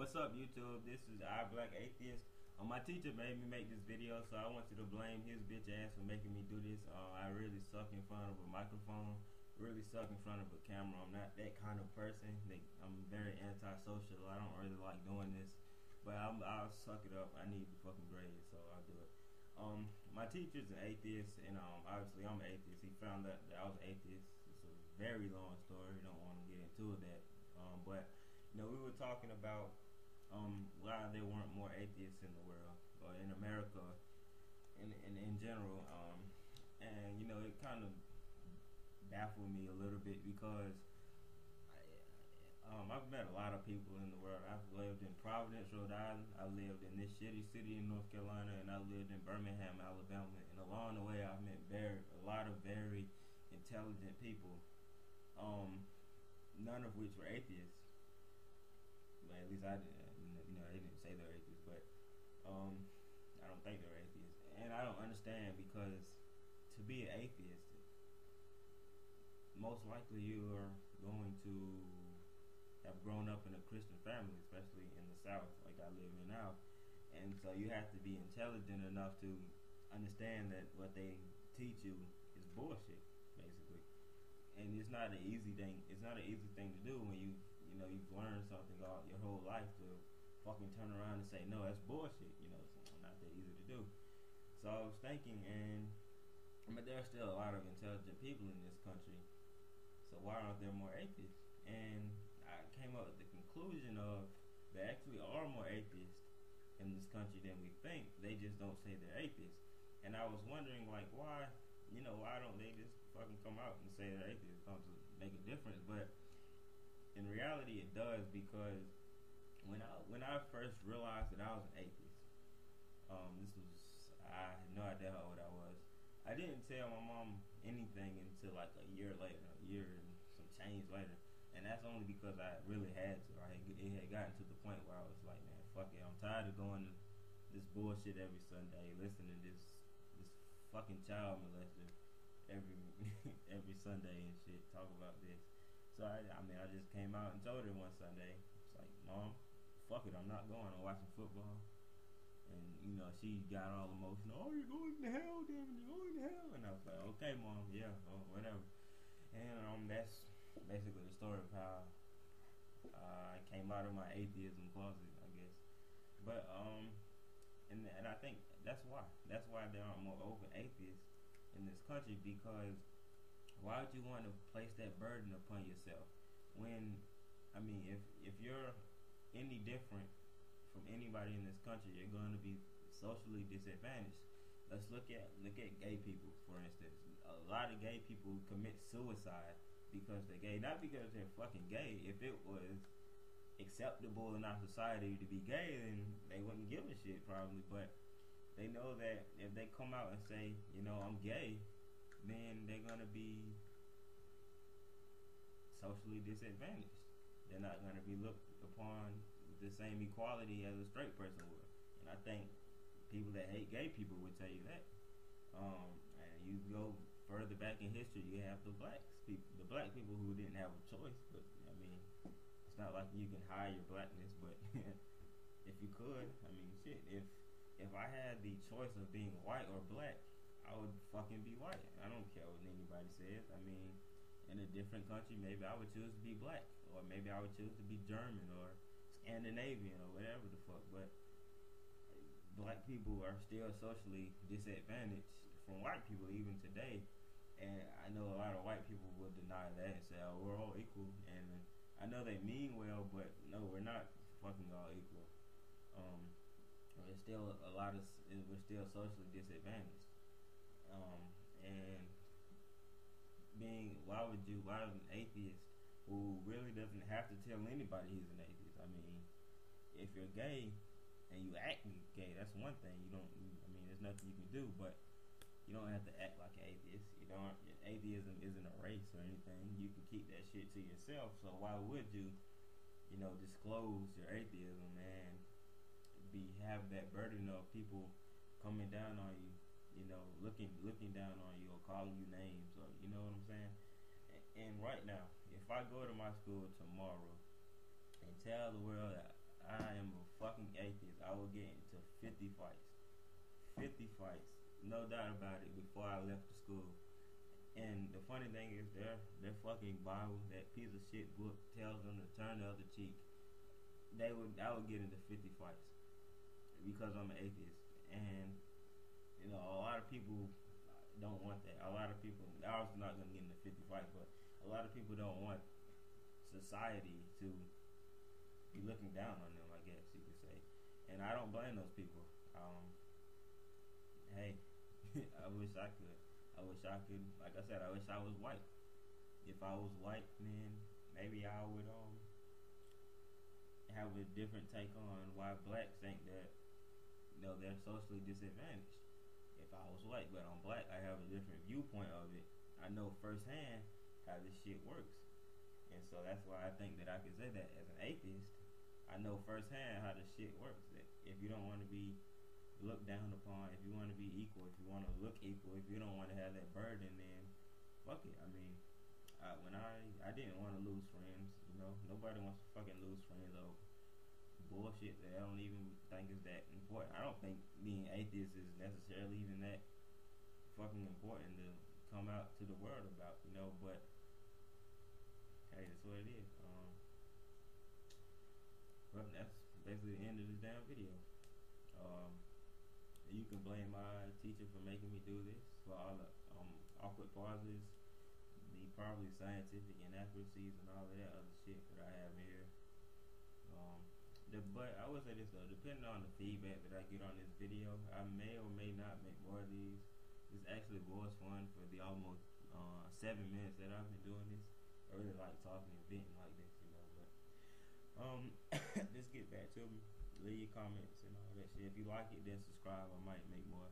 What's up, YouTube? This is iBLACKATHEIST. My teacher made me make this video, so I wanted to blame his bitch ass for making me do this. I really suck in front of a microphone, really suck in front of a camera. I'm not that kind of person. I'm very antisocial. I don't really like doing this, but I'll suck it up. I need the fucking grades, so I'll do it. My teacher's an atheist, and obviously I'm an atheist. He found out that I was an atheist. It's a very long story. Don't want to get into that, but we were talking about why there weren't more atheists in the world or in America in general, and it kind of baffled me a little bit because I've met a lot of people in the world. I've lived in Providence, Rhode Island. I lived in this shitty city in North Carolina, and I lived in Birmingham, Alabama. And along the way, I've met a lot of very intelligent people, none of which were atheists. But at least I didn't, they didn't say they're atheists, but I don't think they're atheists. And I don't understand, because to be an atheist, most likely you are going to have grown up in a Christian family, especially in the South, like I live in now. And so you have to be intelligent enough to understand that what they teach you is bullshit, basically. And it's not an easy thing. It's not an easy thing to do when you've learned something all your whole life, to fucking turn around and say no, that's bullshit. It's not that easy to do. So I was thinking, but there are still a lot of intelligent people in this country. So why aren't there more atheists? And I came up with the conclusion of there actually are more atheists in this country than we think. They just don't say they're atheists. And I was wondering, like, why don't they just fucking come out and say they're atheists? It comes to make a difference. But in reality, it does, because when I first realized that I was an atheist, I had no idea how old I was. I didn't tell my mom anything until like a year and some change later, and that's only because I really had to. It had gotten to the point where I was like, man, fuck it, I'm tired of going to this bullshit every Sunday, listening to this fucking child molester every Sunday and shit, talk about this. So I just came out and told her one Sunday, it's like, Mom, fuck it, I'm not going. I'm watching football. And she got all emotional. Oh, you're going to hell, damn it, you're going to hell. And I was like, okay, Mom, yeah, whatever. And that's basically the story of how I came out of my atheism closet, I guess. But and I think that's why there aren't more open atheists in this country, because why would you want to place that burden upon yourself when, if you're any different from anybody in this country, you're going to be socially disadvantaged. Let's look at gay people, for instance. A lot of gay people commit suicide because they're gay, not because they're fucking gay. If it was acceptable in our society to be gay, then they wouldn't give a shit, probably. But they know that if they come out and say, I'm gay, then they're gonna be socially disadvantaged. They're not gonna be looked upon with the same equality as a straight person would. And I think people that hate gay people would tell you that. And you go further back in history, you have the black people who didn't have a choice. But it's not like you can hide your blackness. But if you could, shit. If I had the choice of being white or black, I would fucking be white. I don't care what anybody says. In a different country, maybe I would choose to be black, or maybe I would choose to be German or Scandinavian or whatever the fuck. But black people are still socially disadvantaged from white people even today. And I know a lot of white people will deny that and say, oh, we're all equal. And I know they mean well, but no, we're not fucking all equal. There's still we're still socially disadvantaged. And why would an atheist who really doesn't have to tell anybody he's an atheist? If you're gay and you act gay, that's one thing. There's nothing you can do, but you don't have to act like an atheist. Atheism isn't a race or anything. You can keep that shit to yourself. So why would you, disclose your atheism and have that burden of people coming down on you, looking down on you or calling you names, or you know what I'm saying? And right now, if I go to my school tomorrow and tell the world that I am a fucking atheist. I will get into 50 fights. 50 fights. No doubt about it before I left the school. And the funny thing is their fucking Bible, that piece of shit book, tells them to turn the other cheek. I would get into 50 fights because I'm an atheist. And you know, a lot of people don't want that. A lot of people, I was not gonna get into 50 fights, but a lot of people don't want society to be looking down on them, I guess you could say. And I don't blame those people. Hey, I wish I could. Like I said, I wish I was white. If I was white, then maybe I would have a different take on why blacks think that, you know, they're socially disadvantaged. If I was white, but I'm black, I have a different viewpoint of it. I know firsthand how this shit works. And so that's why I think that I can say that as an atheist. I know firsthand how this shit works. That if you don't want to be looked down upon, if you want to be equal, if you want to look equal, if you don't want to have that burden, then fuck it. I mean, when I didn't want to lose friends, you know, nobody wants to fucking lose friends over bullshit that I don't even think is that important. I don't think being atheist is necessarily even that fucking important to come out to the world about, you know, but hey, that's what it is. Well, that's basically the end of this damn video. You can blame my teacher for making me do this, for all the awkward pauses, the probably scientific inaccuracies and all of that other shit that I have here. But I would say this though, depending on the feedback that I get on this video, I may or may not make more of these. This actually was fun for the almost 7 minutes that I've been doing this. I really like talking and venting like this, you know. But just get back to me, leave your comments and all that shit. If you like it, then subscribe. I might make more.